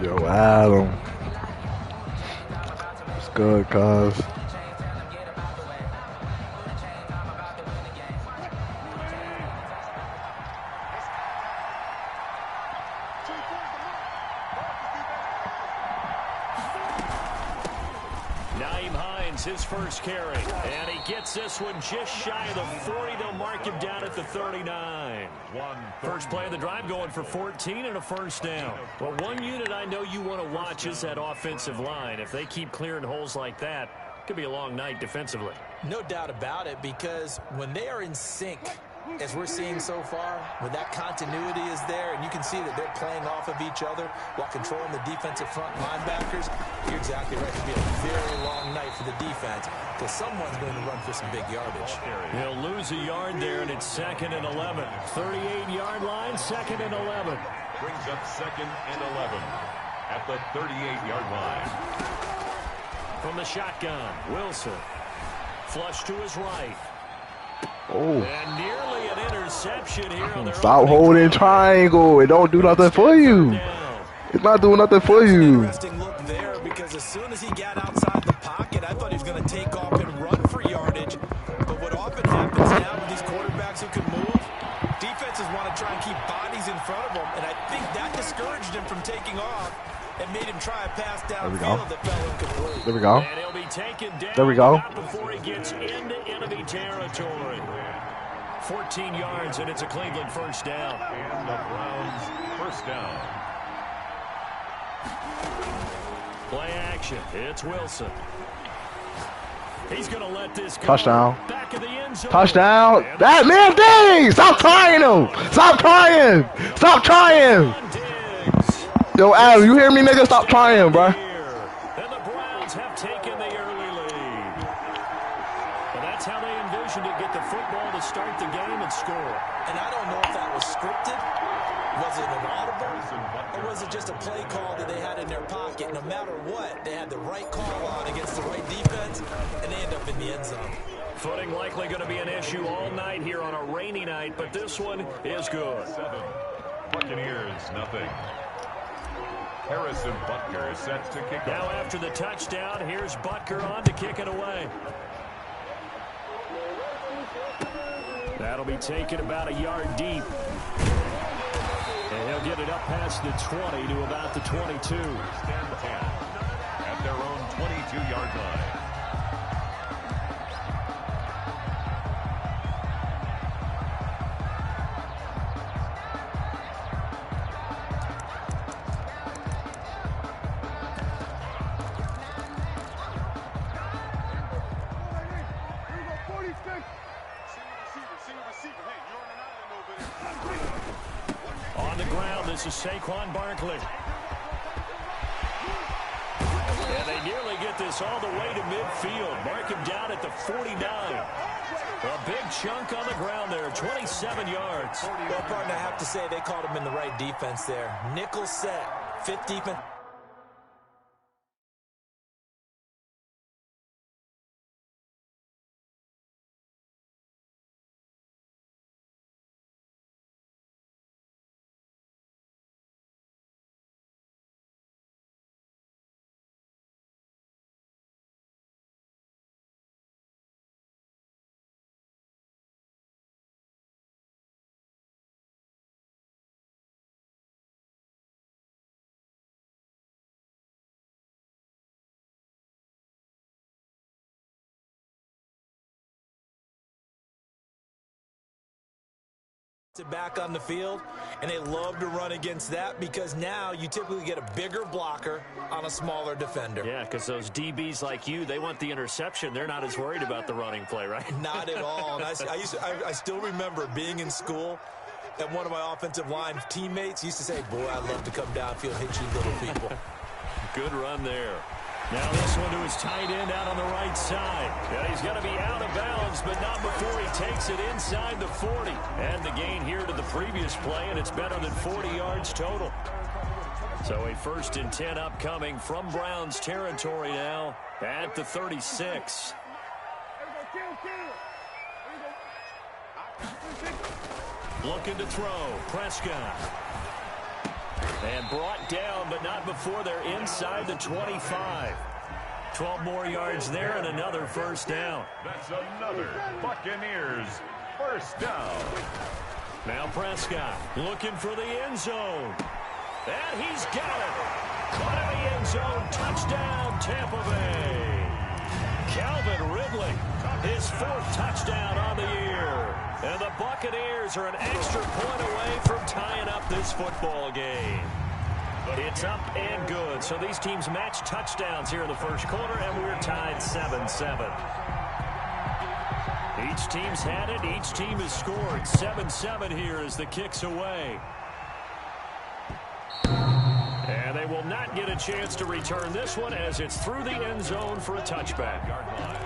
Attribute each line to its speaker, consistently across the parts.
Speaker 1: Yo, Adam. What's good, cuz?
Speaker 2: His first carry, and he gets this one just shy of the 40. They'll mark him down at the 39. First play of the drive going for 14 and a first down. Well, one unit I know you want to watch is that offensive line. If they keep clearing holes like that, it could be a long night defensively.
Speaker 3: No doubt about it, because when they are in sync, as we're seeing so far, when that continuity is there, and you can see that they're playing off of each other while controlling the defensive front linebackers, you're exactly right. It'll be a very long night for the defense because someone's going to run for some big yardage.
Speaker 2: He'll lose a yard there, and it's 2nd and 11. 38-yard line, 2nd and 11.
Speaker 4: Brings up 2nd and 11 at the 38-yard line.
Speaker 2: From the shotgun, Wilson. Flush to his right.
Speaker 1: Oh.
Speaker 2: And nearly an interception here on their
Speaker 1: Stop holding triangle. It don't do nothing for you. It's not doing nothing for you.
Speaker 3: Interesting look there, because as soon as he got outside the pocket, I thought he was going to take off and run for yardage. But what often happens now with these quarterbacks who can move, defenses want to try and keep bodies in front of them, and I think that discouraged him from taking off and made him try a pass downfield that fell incomplete.
Speaker 1: There we go.
Speaker 2: And he'll be taken down.
Speaker 1: There we go.
Speaker 2: Before he gets into enemy territory. 14 yards, and it's a Cleveland first down.
Speaker 4: And the Browns first down.
Speaker 2: Play action. It's Wilson. He's going to let this go.
Speaker 1: Touchdown.
Speaker 2: Back of the end zone.
Speaker 1: Touchdown. That man, dang! Stop trying him. Stop trying. Stop trying. Yo, Adam, you hear me, nigga? Stop trying, bro.
Speaker 2: And the Browns have taken the early lead. Well, that's how they envisioned it. Get the football to start the game and score.
Speaker 3: And I don't know if that was scripted. Was it an audible? Or was it just a play call that they had in their pocket? No matter what, they had the right call on against the right defense, and they end up in the end zone.
Speaker 2: Footing likely going to be an issue all night here on a rainy night, but this one is good.
Speaker 4: 7. Buccaneers, nothing. Harrison Butker set to kick
Speaker 2: now
Speaker 4: off.
Speaker 2: After the touchdown, here's Butker on to kick it away. That'll be taken about a yard deep. And he'll get it up past the 20 to about the 22.
Speaker 4: First and 10 at their own 22-yard line.
Speaker 2: On the ground, this is Saquon Barkley. And they nearly get this all the way to midfield. Mark him down at the 49. A big chunk on the ground there, 27 yards.
Speaker 3: Well, partner, I have to say they called him in the right defense there. Nickel set, fifth defense. Back on the field, and they love to run against that because now you typically get a bigger blocker on a smaller defender.
Speaker 2: Yeah, because those DBs like you, they want the interception. They're not as worried about the running play, right?
Speaker 3: Not at all. And I still remember being in school, and one of my offensive line teammates used to say, boy, I'd love to come downfield and hit you little people.
Speaker 2: Good run there. Now this one to his tight end out on the right side. Yeah, he's going to be out of bounds, but not before he takes it inside the 40. And the gain here to the previous play, and it's better than 40 yards total. So a 1st and 10 upcoming from Browns territory now at the 36. Looking to throw. Prescott. And brought down, but not before they're inside the 25. 12 more yards there and another first down.
Speaker 4: That's another Buccaneers first down.
Speaker 2: Now Prescott looking for the end zone. And he's got it. Caught in the end zone. Touchdown, Tampa Bay. Calvin Ridley, his 4th touchdown on the year. And the Buccaneers are an extra point away from tying up this football game. It's up and good. So these teams match touchdowns here in the first quarter, and we're tied 7-7. Each team's had it. Each team has scored. 7-7 here as the kick's away. And they will not get a chance to return this one as it's through the end zone for a touchback.
Speaker 4: Yard line.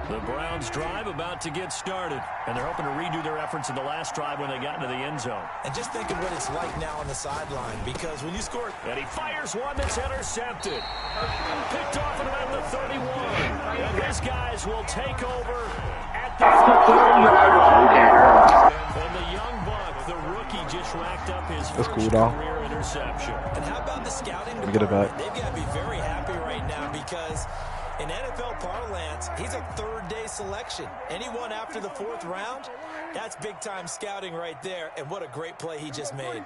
Speaker 2: The Browns drive about to get started, and they're hoping to redo their efforts in the last drive when they got into the end zone.
Speaker 3: And just think of what it's like now on the sideline, because when you score...
Speaker 2: And he fires one that's intercepted. Picked off at about the 31. And these guys will take over at the 30. And the young buck, the rookie, just racked up his first career interception.
Speaker 3: And how about the scouting department?
Speaker 1: Get it back.
Speaker 3: They've got to be very happy right now because... in NFL parlance, he's a third-day selection. Anyone after the 4th round, that's big-time scouting right there, and what a great play he just made.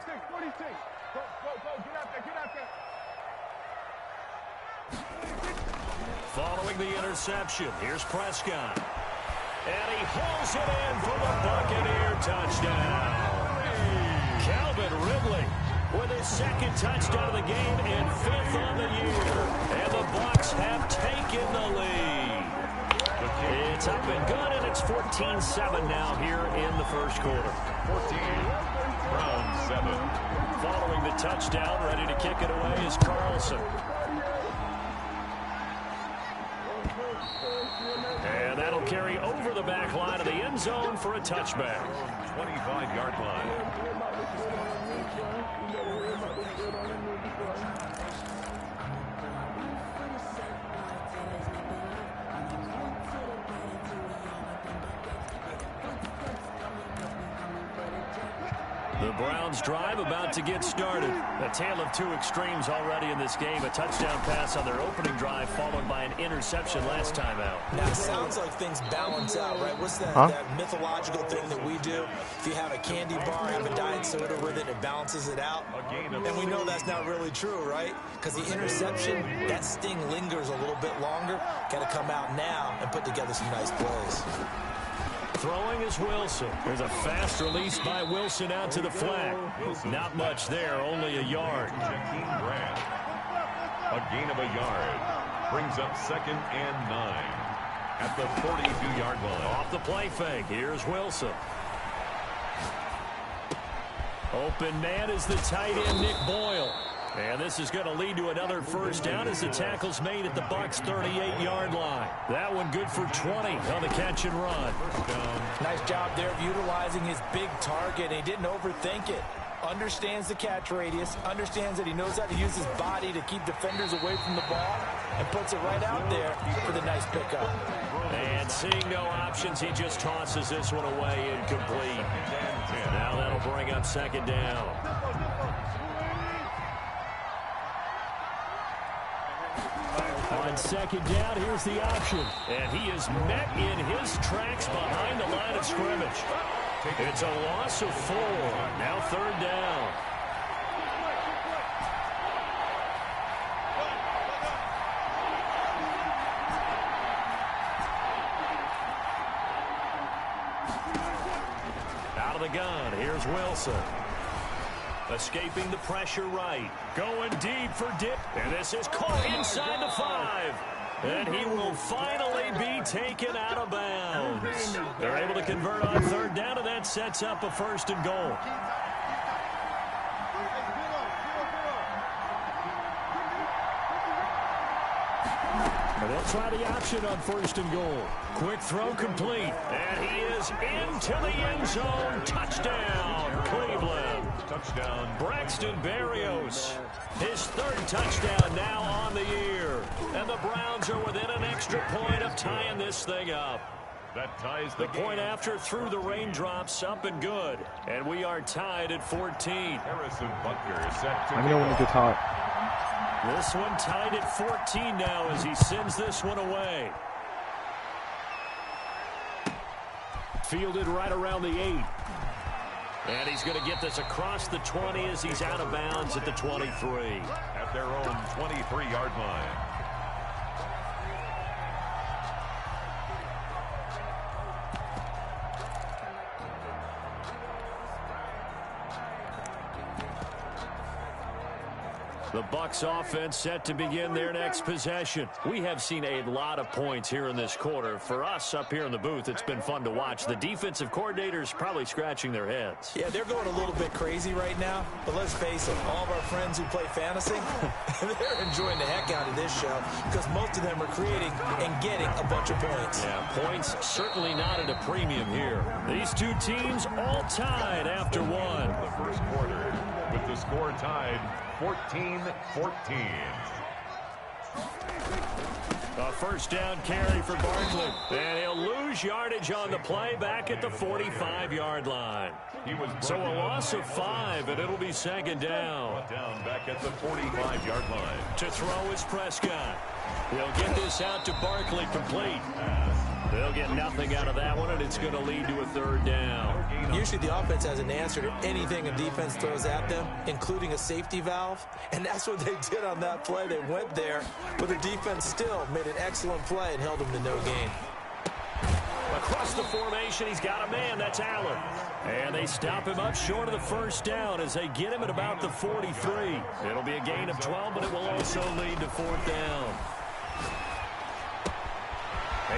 Speaker 2: Following the interception, here's Prescott. And he hauls it in for the Buccaneer touchdown. Calvin Ridley with his 2nd touchdown of the game and 5th on the year. And the Bucs have taken the lead. It's up and good, and it's 14-7 now here in the first quarter.
Speaker 4: 14, Browns 7.
Speaker 2: Following the touchdown, ready to kick it away is Carlson. And that'll carry over the back line of the end zone for a touchback.
Speaker 4: 25-yard line.
Speaker 2: The Browns drive about to get started. A tale of 2 extremes already in this game. A touchdown pass on their opening drive followed by an interception last time out.
Speaker 3: Now, it sounds like things balance out, right? What's that, that mythological thing that we do? If you have a candy bar, have a diet soda with it, it balances it out. And we know that's not really true, right? Because the interception, that sting lingers a little bit longer. Got to come out now and put together some nice plays.
Speaker 2: Throwing is Wilson. There's a fast release by Wilson out to the flat. Not much there, only a yard.
Speaker 4: A gain of a yard. Brings up 2nd and 9 at the 42-yard line.
Speaker 2: Off the play fake. Here's Wilson. Open man is the tight end, Nick Boyle. And this is going to lead to another first down as the tackle's made at the Bucs' 38-yard line. That one good for 20 on the catch and run.
Speaker 3: Nice job there of utilizing his big target. He didn't overthink it. Understands the catch radius, understands that he knows how to use his body to keep defenders away from the ball, and puts it right out there for the nice pickup.
Speaker 2: And seeing no options, he just tosses this one away incomplete. Now that'll bring up 2nd down. On 2nd down, here's the option. And he is met in his tracks behind the line of scrimmage. It's a loss of 4. Now 3rd down. Out of the gun, here's Wilson. Escaping the pressure right. Going deep for Dip. And this is caught inside the 5. And he will finally be taken out of bounds. They're able to convert on 3rd down, and that sets up a 1st and goal. And they'll try the option on 1st and goal. Quick throw complete. And he is into the end zone. Touchdown, Cleveland.
Speaker 4: touchdown.
Speaker 2: Braxton Berrios, his third touchdown now on the year. And the Browns are within an extra point of tying this thing up.
Speaker 4: That ties
Speaker 2: the point after through the raindrops, up and good. And we are tied at 14.
Speaker 4: Harrison Butker is set to
Speaker 1: I know when it gets hot.
Speaker 2: This one tied at 14 now as he sends this one away. Fielded right around the 8. And he's going to get this across the 20 as he's out of bounds at the 23.
Speaker 4: At their own 23-yard line.
Speaker 2: The Bucs offense set to begin their next possession. We have seen a lot of points here in this quarter. For us up here in the booth, it's been fun to watch. The defensive coordinators probably scratching their heads.
Speaker 3: Yeah, they're going a little bit crazy right now. But let's face it, all of our friends who play fantasy, they're enjoying the heck out of this show because most of them are creating and getting a bunch of points.
Speaker 2: Yeah, points certainly not at a premium here. These two teams all tied after one.
Speaker 4: The first quarter with the score tied 14-14.
Speaker 2: A first down carry for Barkley. And he'll lose yardage on the play back at the 45-yard line. So a loss of 5, and it'll be second down.
Speaker 4: Down back at the 45-yard line.
Speaker 2: To throw is Prescott. He'll get this out to Barkley complete. They'll get nothing out of that one, and it's going to lead to a third down.
Speaker 3: Usually the offense has an answer to anything a defense throws at them, including a safety valve. And that's what they did on that play. They went there, but the defense still made an excellent play and held them to no gain.
Speaker 2: Across the formation, he's got a man. That's Allen. And they stop him up short of the first down as they get him at about the 43. It'll be a gain of 12, but it will also lead to fourth down.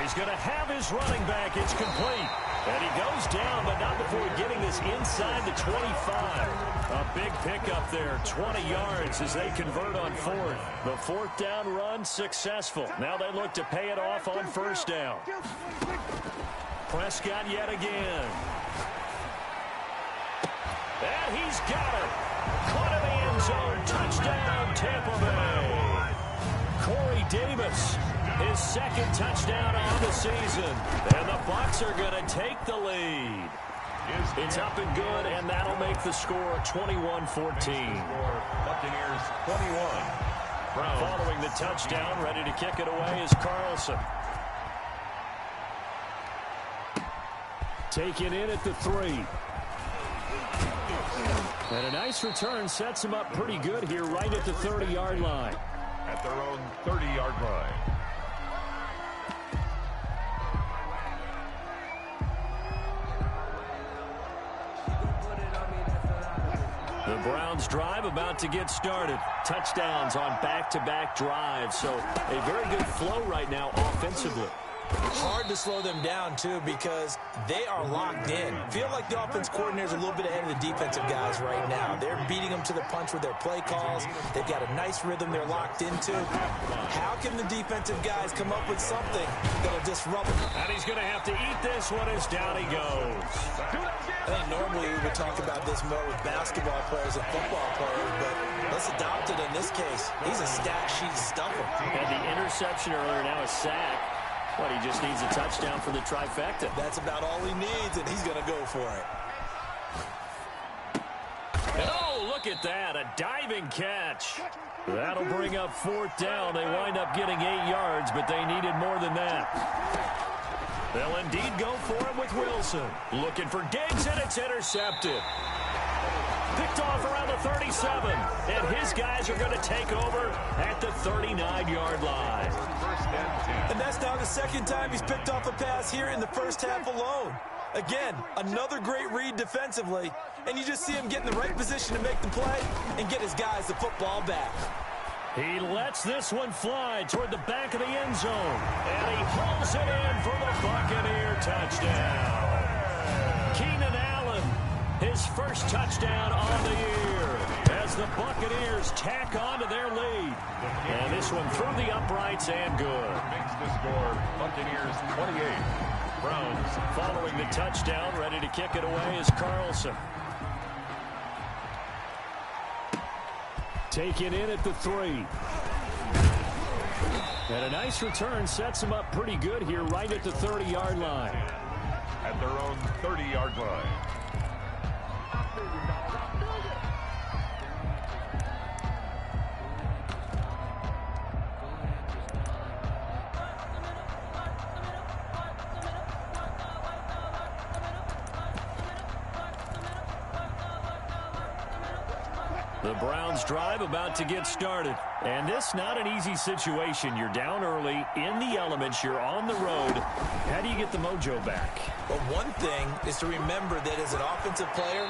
Speaker 2: He's going to have his running back. It's complete. And he goes down, but not before getting this inside the 25. A big pickup there, 20 yards as they convert on fourth. The fourth down run successful. Now they look to pay it off on first down. Prescott yet again. And he's got it. Caught in the end zone. Touchdown, Tampa Bay. Corey Davis, his second touchdown on the season. And the Bucs are going to take the lead. It's up and good, and that'll make the score 21-14.
Speaker 4: Buccaneers 21.
Speaker 2: Following the touchdown, ready to kick it away is Carlson. Taken in at the 3. And a nice return sets him up pretty good here right at the 30-yard line.
Speaker 4: At their own 30-yard line.
Speaker 2: The Browns drive about to get started. Touchdowns on back-to-back drives. So a very good flow right now offensively.
Speaker 3: Hard to slow them down, too, because they are locked in. Feel like the offense coordinator's a little bit ahead of the defensive guys right now. They're beating them to the punch with their play calls. They've got a nice rhythm they're locked into. How can the defensive guys come up with something that'll disrupt them?
Speaker 2: And he's going to have to eat this one as down he goes.
Speaker 3: I think normally we would talk about this more with basketball players and football players, but let's adopt it in this case. He's a stat sheet stuffer.
Speaker 2: And the interception earlier, now a sack. But he just needs a touchdown for the trifecta.
Speaker 3: That's about all he needs, and he's going to go for it.
Speaker 2: And oh, look at that, a diving catch. That'll bring up fourth down. They wind up getting 8 yards, but they needed more than that. They'll indeed go for it with Wilson. Looking for Diggs, and it's intercepted. Picked off around the 37, and his guys are going to take over at the 39-yard line.
Speaker 3: And that's now the second time he's picked off a pass here in the first half alone. Again, another great read defensively, and you just see him get in the right position to make the play and get his guys the football back.
Speaker 2: He lets this one fly toward the back of the end zone, and he hauls it in for the Buccaneer touchdown. Keenan Allen, his first touchdown on the year as the Buccaneers tack on to their lead. And this one through the uprights and good.
Speaker 4: Makes the score Buccaneers 28.
Speaker 2: Browns following the touchdown, ready to kick it away is Carlson. Taken in at the 3. And a nice return sets them up pretty good here right at the 30-yard line.
Speaker 4: At their own 30-yard line.
Speaker 2: The Browns drive about to get started. And this not an easy situation. You're down early, in the elements, you're on the road. How do you get the mojo back?
Speaker 3: Well, one thing is to remember that as an offensive player,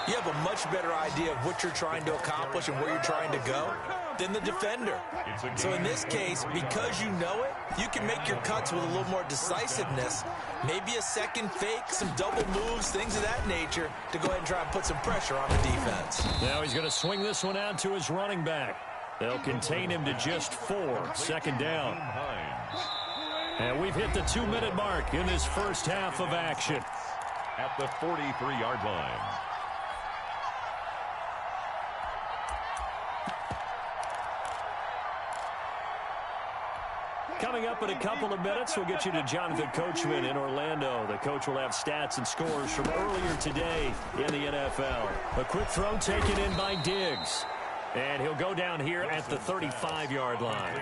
Speaker 3: you have a much better idea of what you're trying to accomplish and where you're trying to go than the defender. So in this case, because you know it, you can make your cuts with a little more decisiveness, maybe a second fake, some double moves, things of that nature, to go ahead and try and put some pressure on the defense.
Speaker 2: Now he's going to swing this one out to his running back. They'll contain him to just 4, second down. And we've hit the 2-minute mark in this first half of action.
Speaker 4: At the 43-yard line.
Speaker 2: Coming up in a couple of minutes, we'll get you to Jonathan Coachman in Orlando. The coach will have stats and scores from earlier today in the NFL. A quick throw taken in by Diggs. And he'll go down here at the 35-yard line.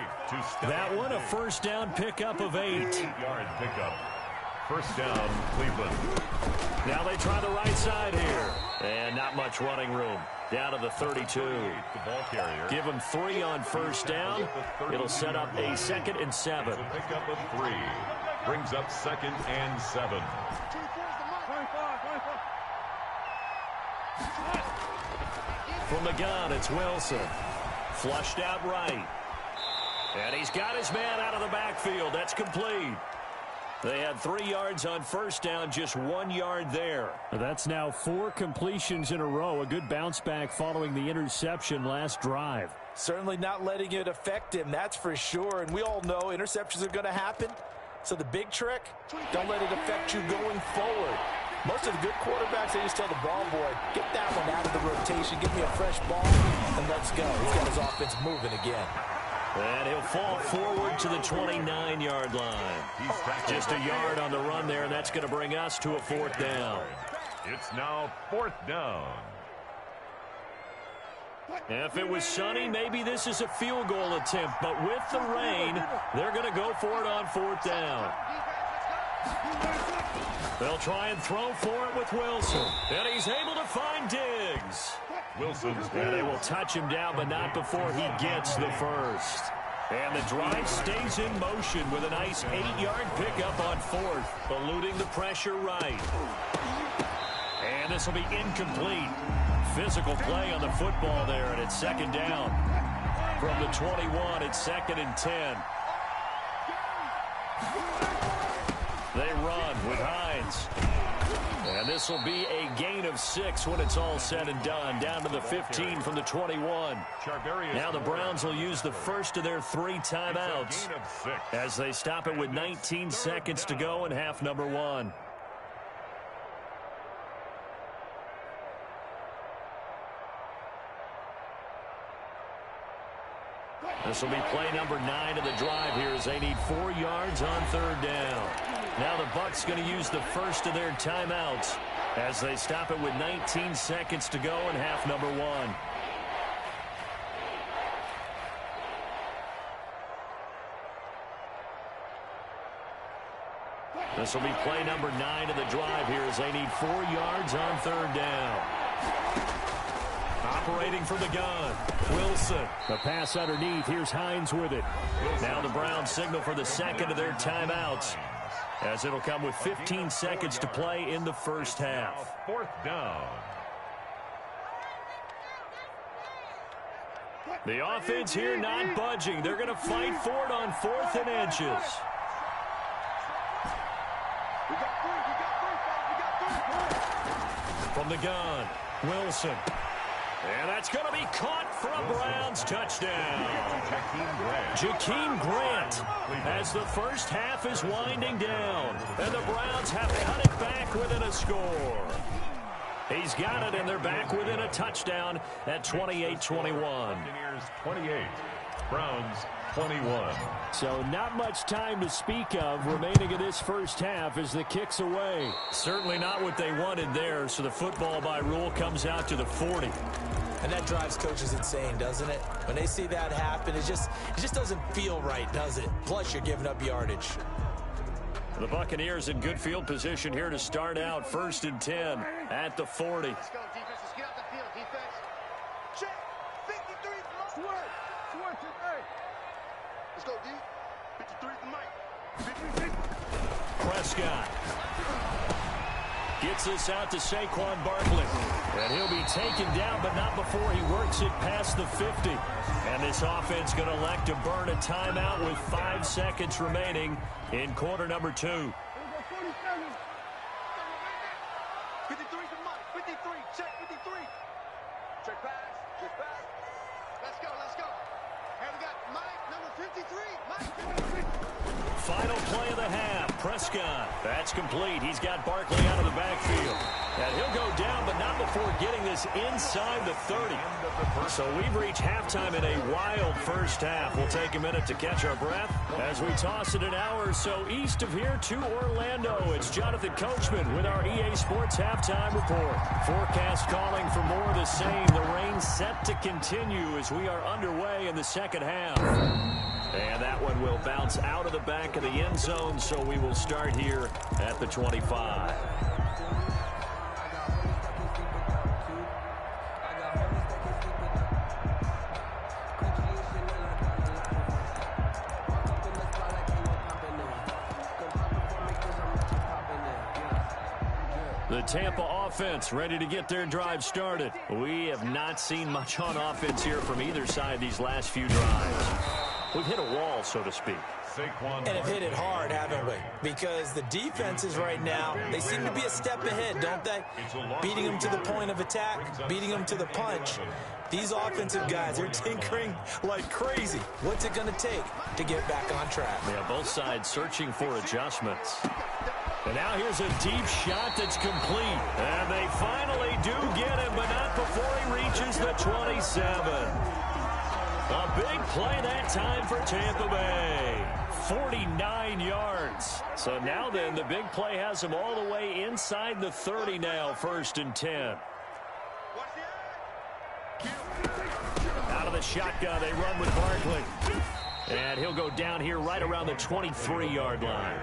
Speaker 2: That one, a first down pickup of 8.
Speaker 4: 8-yard pickup. First down, Cleveland.
Speaker 2: Now they try the right side here. And not much running room. Down to the 32.
Speaker 4: The ball carrier.
Speaker 2: Give him 3 on first down. It'll set up a 2nd and 7.
Speaker 4: It's a pickup of 3. Brings up 2nd and 7.
Speaker 2: From the gun, it's Wilson. Flushed out right. And he's got his man out of the backfield. That's complete. They had 3 yards on first down, just 1 yard there. That's now 4 completions in a row. A good bounce back following the interception last drive.
Speaker 3: Certainly not letting it affect him, that's for sure. And we all know interceptions are going to happen. So the big trick, don't let it affect you going forward. Most of the good quarterbacks, they just tell the ball boy, get that one out of the rotation, give me a fresh ball, and let's go. He's got his offense moving again.
Speaker 2: And he'll fall forward to the 29-yard line. Just a yard on the run there, and that's going to bring us to a 4th down.
Speaker 4: It's now 4th down.
Speaker 2: If it was sunny, maybe this is a field goal attempt, but with the rain, they're going to go for it on 4th down. They'll try and throw for it with Wilson, and he's able to find Diggs.
Speaker 4: Wilson's
Speaker 2: And they will touch him down, but not before he gets the first. And the drive stays in motion with a nice 8-yard pickup on 4th, eluding the pressure right. And this will be incomplete. Physical play on the football there, and it's 2nd down. From the 21, it's 2nd and 10. They run with Hines. And this will be a gain of 6 when it's all said and done. Down to the 15 from the 21. Now the Browns will use the first of their 3 timeouts as they stop it with 19 seconds to go in half number 1. This will be play number 9 of the drive here as they need 4 yards on 3rd down. Now the Bucs going to use the first of their timeouts as they stop it with 19 seconds to go in half number 1. This will be play number 9 of the drive here as they need 4 yards on 3rd down. Operating from the gun, Wilson. The pass underneath. Here's Hines with it. Now the Browns signal for the second of their timeouts, as it'll come with 15 seconds to play in the first half.
Speaker 4: 4th down.
Speaker 2: The offense here not budging. They're going to fight for it on 4th and inches. From the gun, Wilson. And that's going to be caught for a Browns touchdown. Jakeem Grant as the first half is winding down. And the Browns have cut it back within a score. He He's got it, and they're back within a touchdown at 28-21.
Speaker 4: Buccaneers 28, Browns 21.
Speaker 2: So not much time to speak of remaining in this first half as the kick's away. Certainly not what they wanted there, so the football by rule comes out to the 40.
Speaker 3: And that drives coaches insane, doesn't it? When they see that happen, it just doesn't feel right, does it? Plus, you're giving up yardage.
Speaker 2: The Buccaneers in good field position here to start out 1st and 10 at the 40.
Speaker 5: Let's go, defense. Let's get out the field, defense. Check. 53. Swerve. Hey. Let's go, D. 53 to Mike. 53.
Speaker 2: Prescott gets this out to Saquon Barkley. And he'll be taken down, but not before he works it past the 50. And this offense going to elect to burn a timeout with 5 seconds remaining in quarter number 2.
Speaker 5: 53 to Mike. 53. Check 53. Check pass. Let's go. And we got Mike, number 53. Mike, 53.
Speaker 2: Final play of the half. Prescott. That's complete. He's got Barkley out of the backfield. And he'll go down, but not before getting this inside the 30. So we've reached halftime in a wild first half. We'll take a minute to catch our breath as we toss it an hour or so east of here to Orlando. It's Jonathan Coachman with our EA Sports Halftime Report. Forecast calling for more of the same. The rain set to continue as we are underway in the second half. And that one will bounce out of the back of the end zone, so we will start here at the 25. The Tampa offense ready to get their drive started. We have not seen much on offense here from either side these last few drives. We've hit a wall, so to speak.
Speaker 3: And have hit it hard, haven't we? Because the defenses right now, they seem to be a step ahead, don't they? Beating them to the point of attack, beating them to the punch. These offensive guys are tinkering like crazy. What's it going to take to get back on track?
Speaker 2: Yeah, both sides searching for adjustments. And now here's a deep shot that's complete. And they finally do get him, but not before he reaches the 27. A big play that time for Tampa Bay. 49 yards. So now then, the big play has him all the way inside the 30 now, 1st and 10. Out of the shotgun, they run with Barkley. And he'll go down here right around the 23-yard line.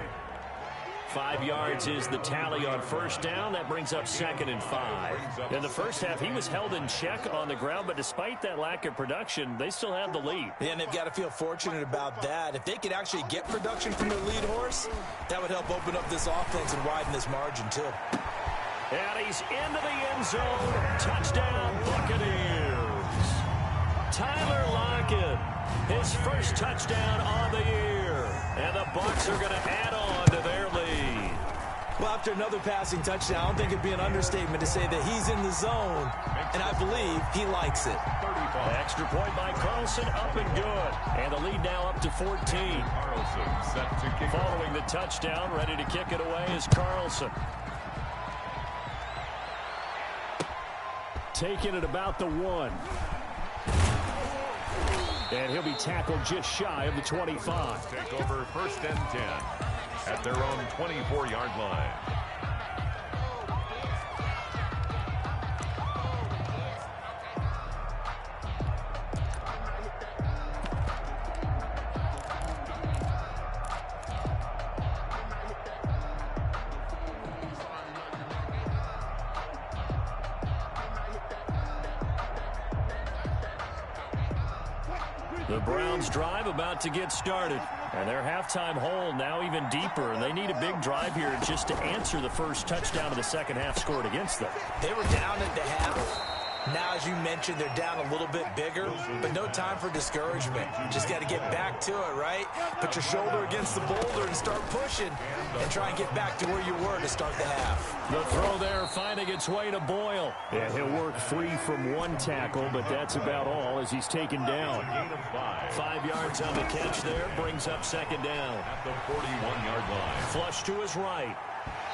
Speaker 2: 5 yards is the tally on 1st down. That brings up 2nd and 5. In the first half, he was held in check on the ground, but despite that lack of production, they still have the lead.
Speaker 3: Yeah, and they've got to feel fortunate about that. If they could actually get production from their lead horse, that would help open up this offense and widen this margin, too.
Speaker 2: And he's into the end zone. Touchdown, Buccaneers. Tyler Lockett, his first touchdown on the year. And the Bucs are going to add on to their lead.
Speaker 3: Well, after another passing touchdown, I don't think it'd be an understatement to say that he's in the zone, and I believe he likes it.
Speaker 2: Extra point by Carlson, up and good. And the lead now up to 14.
Speaker 4: Carlson set to kick.
Speaker 2: Following the touchdown, ready to kick it away is Carlson. Taking it about the 1. And he'll be tackled just shy of the 25.
Speaker 4: Take over 1st and 10 at their own 24-yard line.
Speaker 2: The Browns drive about to get started. And their halftime hole now even deeper. And they need a big drive here just to answer the first touchdown of the second half scored against them.
Speaker 3: They were down at the half. Now, as you mentioned, they're down a little bit bigger, but no time for discouragement. Just got to get back to it, right? Put your shoulder against the boulder and start pushing and try and get back to where you were to start the half.
Speaker 2: The throw there finding its way to Boyle. And he'll work free from one tackle, but that's about all as he's taken down. 5 yards on the catch there, brings up 2nd down.
Speaker 4: At the 41-yard line.
Speaker 2: Flush to his right.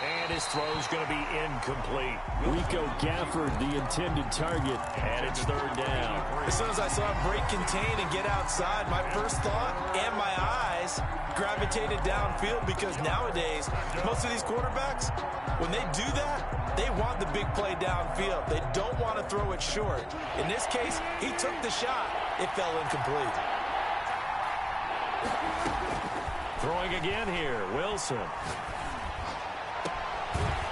Speaker 2: And his throw's going to be incomplete. Rico Gafford, the intended target, and it's third down.
Speaker 3: As soon as I saw him break contain and get outside, my first thought and my eyes gravitated downfield, because nowadays, most of these quarterbacks, when they do that, they want the big play downfield. They don't want to throw it short. In this case, he took the shot. It fell incomplete.
Speaker 2: Throwing again here, Wilson.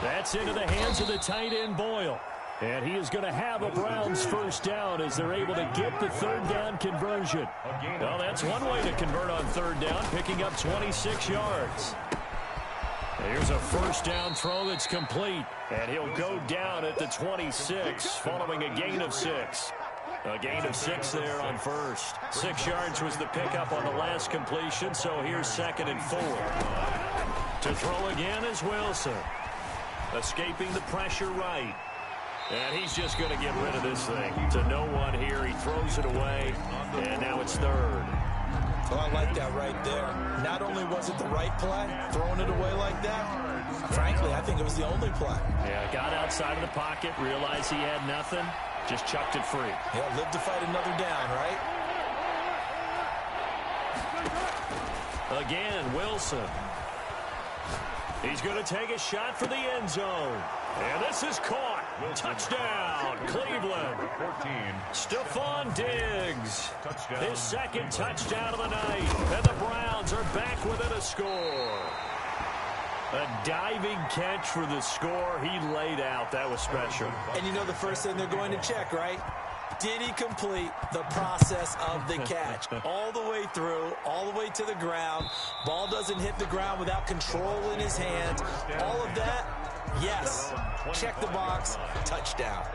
Speaker 2: That's into the hands of the tight end, Boyle. And he is going to have a Browns first down as they're able to get the third down conversion. Well, that's one way to convert on third down, picking up 26 yards. Here's a first down throw that's complete. And he'll go down at the 26 following a gain of 6. A gain of 6 there on first. 6 yards was the pickup on the last completion, so here's 2nd and 4. To throw again is Wilson. Escaping the pressure right. And he's just going to get rid of this thing to no one here. He throws it away, and now it's third.
Speaker 3: Well, I like that right there. Not only was it the right play, throwing it away like that, frankly, I think it was the only play.
Speaker 2: Yeah, got outside of the pocket, realized he had nothing, just chucked it free.
Speaker 3: Yeah, live to fight another down, right?
Speaker 2: Again, Wilson. He's going to take a shot for the end zone. And this is caught. Touchdown, Cleveland.
Speaker 4: 14.
Speaker 2: Stephon Diggs. His second touchdown of the night. And the Browns are back within a score. A diving catch for the score. He laid out. That was special.
Speaker 3: And you know the first thing they're going to check, right? Did he complete the process of the catch? All the way through, all the way to the ground. Ball doesn't hit the ground without control in his hands. All of that, yes. Check the box, touchdown.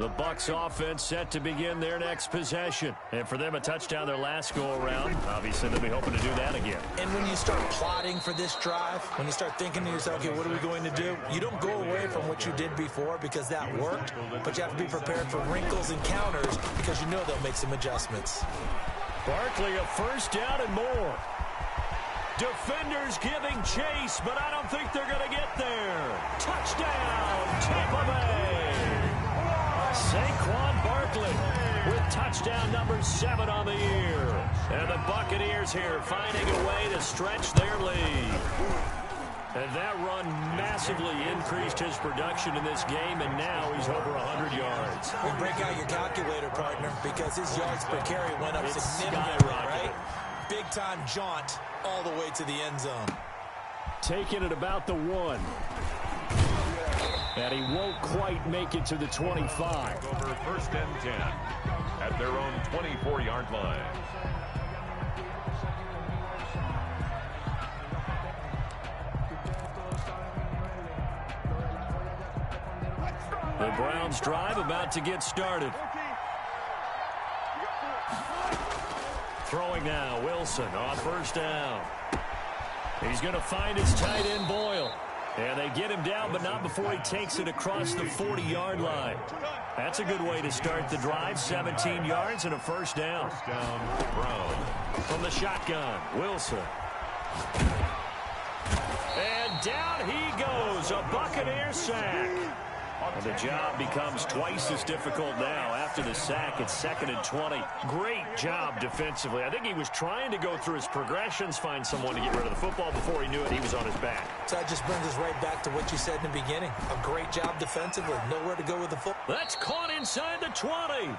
Speaker 2: The Bucs offense set to begin their next possession. And for them, a touchdown their last go-around. Obviously, they'll be hoping to do that again.
Speaker 3: And when you start plotting for this drive, when you start thinking to yourself, okay, what are we going to do? You don't go away from what you did before because that worked, but you have to be prepared for wrinkles and counters because you know they'll make some adjustments.
Speaker 2: Barkley, a first down and more. Defenders giving chase, but I don't think they're going to get there. Touchdown, Tampa Bay. Saquon Barkley with touchdown number 7 on the year. And the Buccaneers here finding a way to stretch their lead. And that run massively increased his production in this game, and now he's over 100 yards.
Speaker 3: Well, break out your calculator, partner, because his yards per carry went up significantly, right? Big-time jaunt all the way to the end zone.
Speaker 2: Taking it about the 1. And he won't quite make it to the 25.
Speaker 4: Over 1st and 10 at their own 24-yard line.
Speaker 2: The Browns drive about to get started. Throwing now, Wilson on first down. He's going to find his tight end, Boyle. And they get him down, but not before he takes it across the 40-yard line. That's a good way to start the drive. 17 yards and a first down.
Speaker 4: First down, Brown.
Speaker 2: From the shotgun, Wilson. And down he goes, a Buccaneer sack. And the job becomes twice as difficult now. After the sack, it's 2nd and 20. Great job defensively. I think he was trying to go through his progressions, find someone to get rid of the football. Before he knew it, he was on his back.
Speaker 3: So that just brings us right back to what you said in the beginning. A great job defensively. Nowhere to go with the football.
Speaker 2: That's caught inside the 20.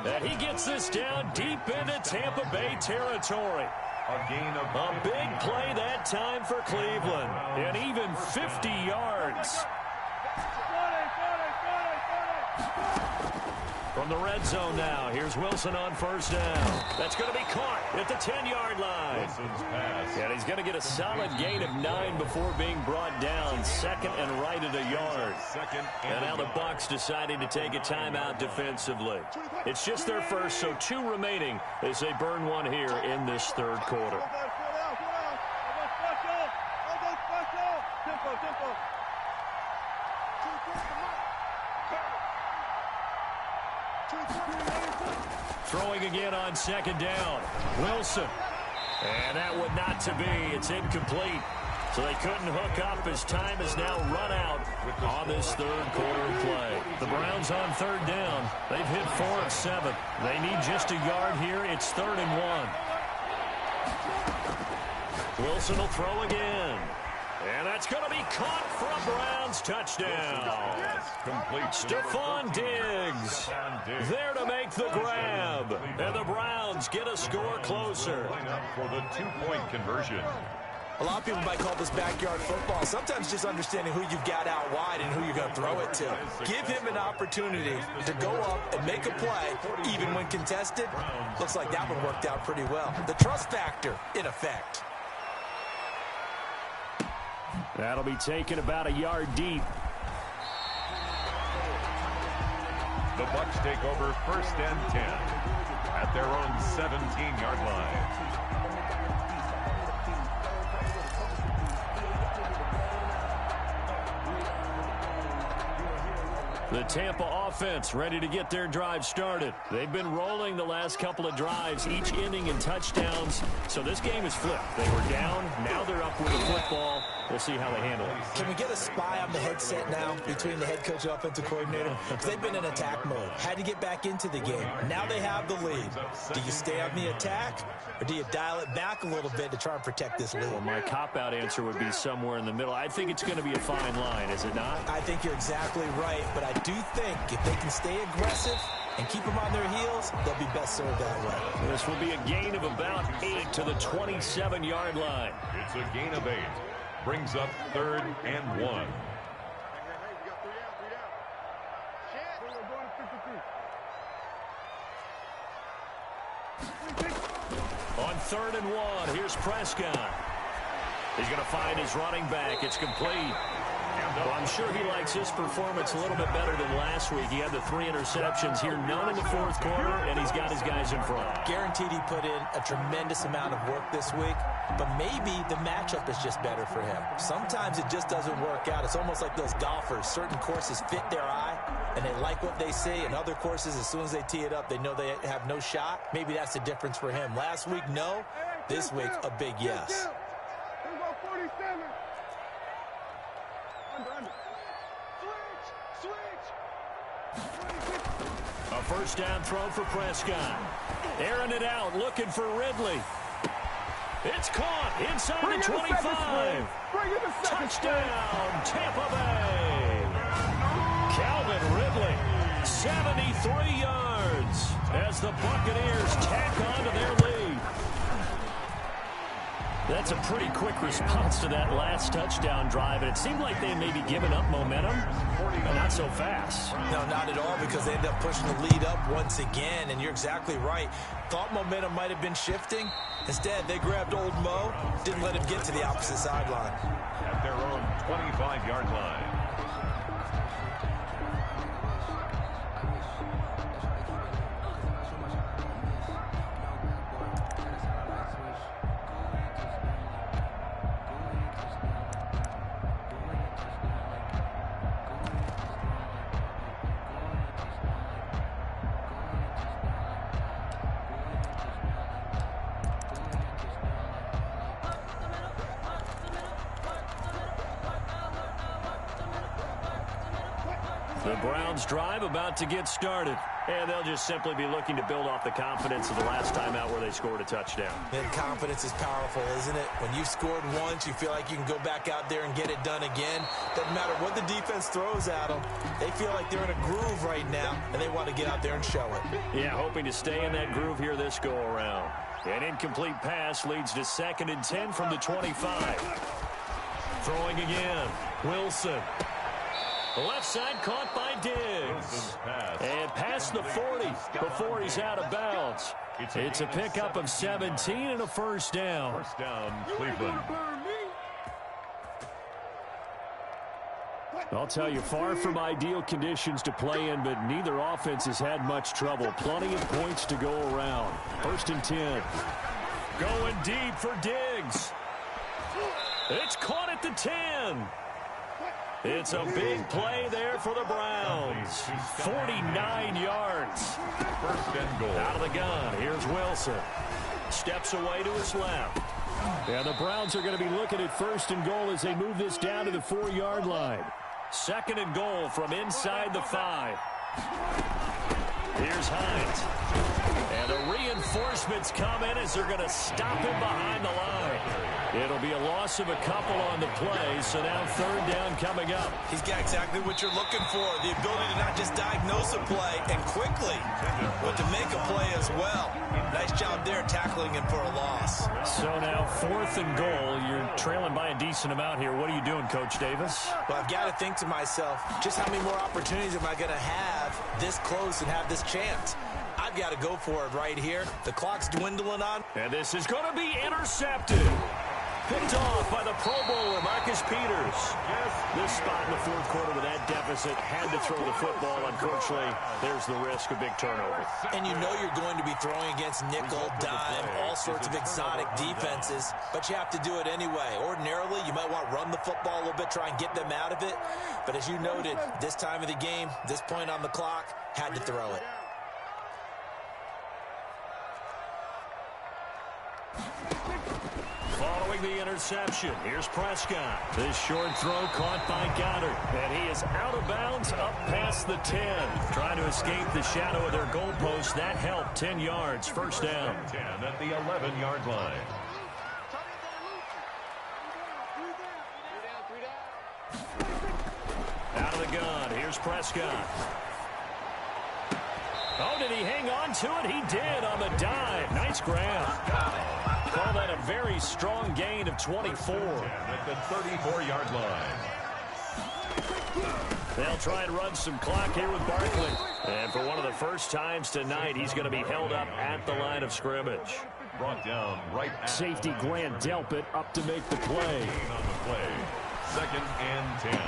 Speaker 2: And he gets this down deep into Tampa Bay territory.
Speaker 4: A gain of
Speaker 2: a big play that time for Cleveland. And even 50 yards. From the red zone now, here's Wilson on first down. That's going to be caught at the 10-yard line.
Speaker 4: Wilson's pass.
Speaker 2: And he's going to get a solid gain of 9 before being brought down. 2nd and right at a yard. And now the Bucs deciding to take a timeout defensively. It's just their first, so 2 remaining as they burn one here in this third quarter.
Speaker 5: Tempo.
Speaker 2: Throwing again on second down. Wilson. And that would not to be. It's incomplete. So they couldn't hook up as time is now run out on this third quarter play. The Browns on third down. They've hit 4 of 7. They need just a yard here. It's 3rd and 1. Wilson will throw again. And that's going to be caught for a Browns touchdown. Stephon Diggs there to make the grab. And the Browns get a score closer.
Speaker 4: For the 2-point conversion.
Speaker 3: A lot of people might call this backyard football. Sometimes just understanding who you've got out wide and who you're going to throw it to. Give him an opportunity to go up and make a play, even when contested. Looks like that one worked out pretty well. The trust factor in effect.
Speaker 2: That'll be taken about a yard deep.
Speaker 4: The Bucs take over 1st and 10 at their own 17-yard line.
Speaker 2: The Tampa offense ready to get their drive started. They've been rolling the last couple of drives, each inning in touchdowns. So this game is flipped. They were down. Now they're up with the football. We'll see how they handle it.
Speaker 3: Can we get a spy on the headset now between the head coach and offensive coordinator? Because they've been in attack mode. Had to get back into the game. Now they have the lead. Do you stay on the attack, or do you dial it back a little bit to try and protect this lead?
Speaker 2: Well, my cop-out answer would be somewhere in the middle. I think it's going to be a fine line, is it not?
Speaker 3: I think you're exactly right, but I do think if they can stay aggressive and keep them on their heels, they'll be best served that way.
Speaker 2: This will be a gain of about 8 to the 27-yard line.
Speaker 4: It's a gain of 8. Brings up 3rd and 1.
Speaker 2: On 3rd and 1, here's Prescott. He's going to find his running back. It's complete. Well, I'm sure he likes his performance a little bit better than last week. He had the 3 interceptions here, none in the 4th quarter, and he's got his guys in front.
Speaker 3: Guaranteed he put in a tremendous amount of work this week, but maybe the matchup is just better for him. Sometimes it just doesn't work out. It's almost like those golfers. Certain courses fit their eye, and they like what they see, and other courses, as soon as they tee it up, they know they have no shot. Maybe that's the difference for him. Last week, no. This week, a big yes.
Speaker 2: A first down throw for Prescott. Airing it out, looking for Ridley. It's caught inside the 25. Touchdown, Tampa Bay. Calvin Ridley, 73 yards as the Buccaneers tack on to their lead. That's a pretty quick response to that last touchdown drive, and it seemed like they may be giving up momentum, but not so fast.
Speaker 3: No, not at all, because they ended up pushing the lead up once again, and you're exactly right. Thought momentum might have been shifting. Instead, they grabbed old Mo, didn't let him get to the opposite sideline.
Speaker 4: At their own 25-yard line.
Speaker 2: The Browns drive about to get started, and they'll just simply be looking to build off the confidence of the last time out where they scored a touchdown.
Speaker 3: And confidence is powerful, isn't it? When you've scored once, you feel like you can go back out there and get it done again. Doesn't matter what the defense throws at them. They feel like they're in a groove right now, and they want to get out there and show it.
Speaker 2: Yeah, hoping to stay in that groove here this go-around. An incomplete pass leads to 2nd and 10 from the 25. Throwing again, Wilson. The left side caught by Diggs. And past the 40 before he's out of bounds. It's a pickup of 17 and a first down.
Speaker 4: First down, Cleveland.
Speaker 2: I'll tell you, far from ideal conditions to play in, but neither offense has had much trouble. Plenty of points to go around. 1st and 10. Going deep for Diggs. It's caught at the 10. It's a big play there for the Browns. 49 yards.
Speaker 4: First and goal.
Speaker 2: Out of the gun. Here's Wilson. Steps away to his left. And the Browns are going to be looking at first and goal as they move this down to the 4-yard line. Second and goal from inside the 5. Here's Hines. And the reinforcements come in as they're going to stop him behind the line. It'll be a loss of a couple on the play, so now third down coming up.
Speaker 3: He's got exactly what you're looking for, the ability to not just diagnose a play and quickly, but to make a play as well. Nice job there tackling him for a loss.
Speaker 2: So now fourth and goal. You're trailing by a decent amount here. What are you doing, Coach Davis?
Speaker 3: Well, I've got to think to myself, just how many more opportunities am I going to have this close and have this chance? I've got to go for it right here. The clock's dwindling on.
Speaker 2: And this is going to be intercepted. Picked off by the Pro Bowler, Marcus Peters. This spot in the fourth quarter with that deficit, had to throw the football. Unfortunately, there's the risk of big turnover.
Speaker 3: And you know you're going to be throwing against nickel, dime, all sorts of exotic defenses, but you have to do it anyway. Ordinarily, you might want to run the football a little bit, try and get them out of it. But as you noted, this time of the game, this point on the clock, had to throw it.
Speaker 2: Following the interception, here's Prescott. This short throw caught by Goddard. And he is out of bounds up past the 10. Trying to escape the shadow of their goalpost. That helped. 10 yards. First down.
Speaker 4: 10 at the 11-yard line.
Speaker 2: Out of the gun. Here's Prescott. Oh, did he hang on to it? He did on the dive. Nice grab. Call that a very strong gain of 24.
Speaker 4: At the 34-yard line.
Speaker 2: They'll try and run some clock here with Barkley. And for one of the first times tonight, he's going to be held up at the line of scrimmage.
Speaker 4: Brought down right at
Speaker 2: Safety Grant Delpit up to make the play.
Speaker 4: on the play. Second and 10.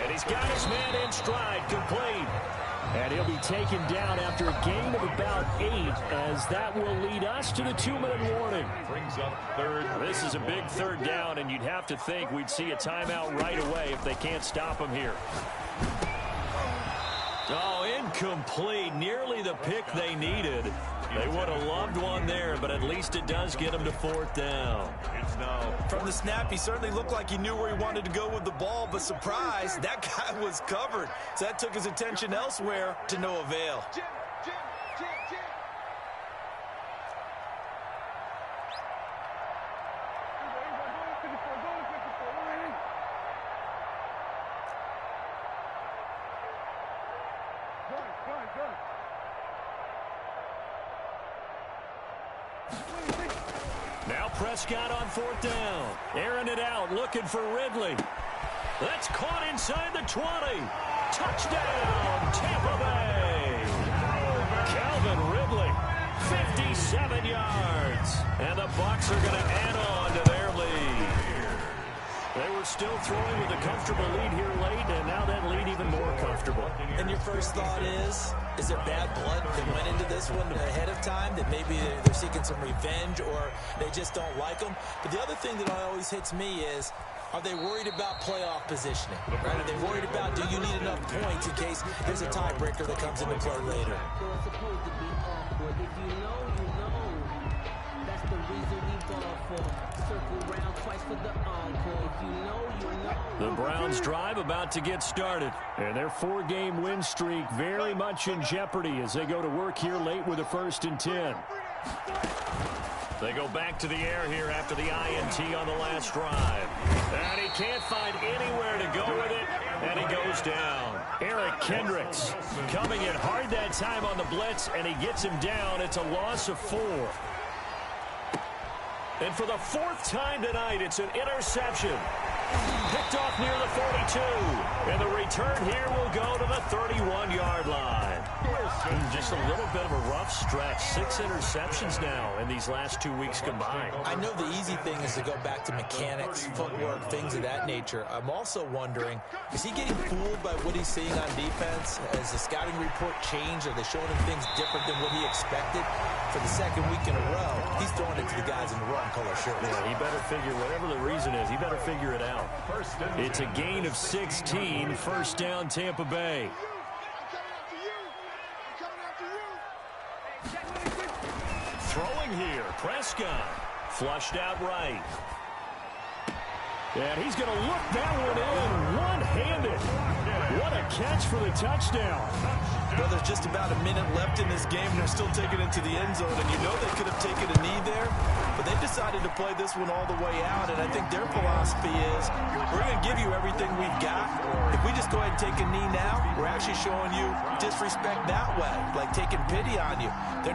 Speaker 2: And he's got his man in stride, complete. And he'll be taken down after a gain of about 8, as that will lead us to the 2-minute warning.
Speaker 4: Brings up third.
Speaker 2: This is a big third down, and you'd have to think we'd see a timeout right away if they can't stop him here. Oh, incomplete. Nearly the pick they needed. They would have loved one there, but at least it does get them to fourth down.
Speaker 4: It's now
Speaker 3: From the snap, he certainly looked like he knew where he wanted to go with the ball, but surprise, that guy was covered. So that took his attention elsewhere to no avail.
Speaker 2: Now Prescott on fourth down. Airing it out, looking for Ridley. That's caught inside the 20. Touchdown, Tampa Bay. Calvin Ridley, 57 yards. And the Bucs are going to add on to their lead. They were still throwing with a comfortable lead here late, and now that lead even more comfortable.
Speaker 3: And your first thought is there bad blood that went into this one ahead of time, that maybe they're seeking some revenge or they just don't like them? But the other thing that always hits me is, are they worried about playoff positioning? Right? Are they worried about, do you need enough points in case there's a tiebreaker that comes into play later?
Speaker 6: It's supposed to be awkward. If you know, you know. That's the reason we ball for. Circle round twice for the encore. If you know, you know.
Speaker 2: The Browns drive about to get started. And their 4-game win streak very much in jeopardy as they go to work here late with a 1st and 10. They go back to the air here after the INT on the last drive. And he can't find anywhere to go with it, and he goes down. Eric Kendricks coming in hard that time on the blitz, and he gets him down. It's a loss of 4. And for the 4th time tonight, it's an interception. Picked off near the 42. And the return here will go to the 31-yard line. Just a little bit of a rough stretch. 6 interceptions now in these last 2 weeks combined.
Speaker 3: I know the easy thing is to go back to mechanics, footwork, things of that nature. I'm also wondering, is he getting fooled by what he's seeing on defense? Has the scouting report changed? Are they showing him things different than what he expected? For the second week in a row, he's throwing it to the guys in the wrong color shirts.
Speaker 2: Yeah, he better figure, whatever the reason is, he better figure it out. It's a gain of 16, first down Tampa Bay. Throwing here, Prescott. Flushed out right. And he's going to look that one in one-handed. What a catch for the touchdown.
Speaker 3: Well, there's just about a minute left in this game, and they're still taking it to the end zone. And you know they could have taken a knee there, but they decided to play this one all the way out. And I think their philosophy is, we're going to give you everything we've got. If we just go ahead and take a knee now, we're actually showing you disrespect that way, like taking pity on you. They're not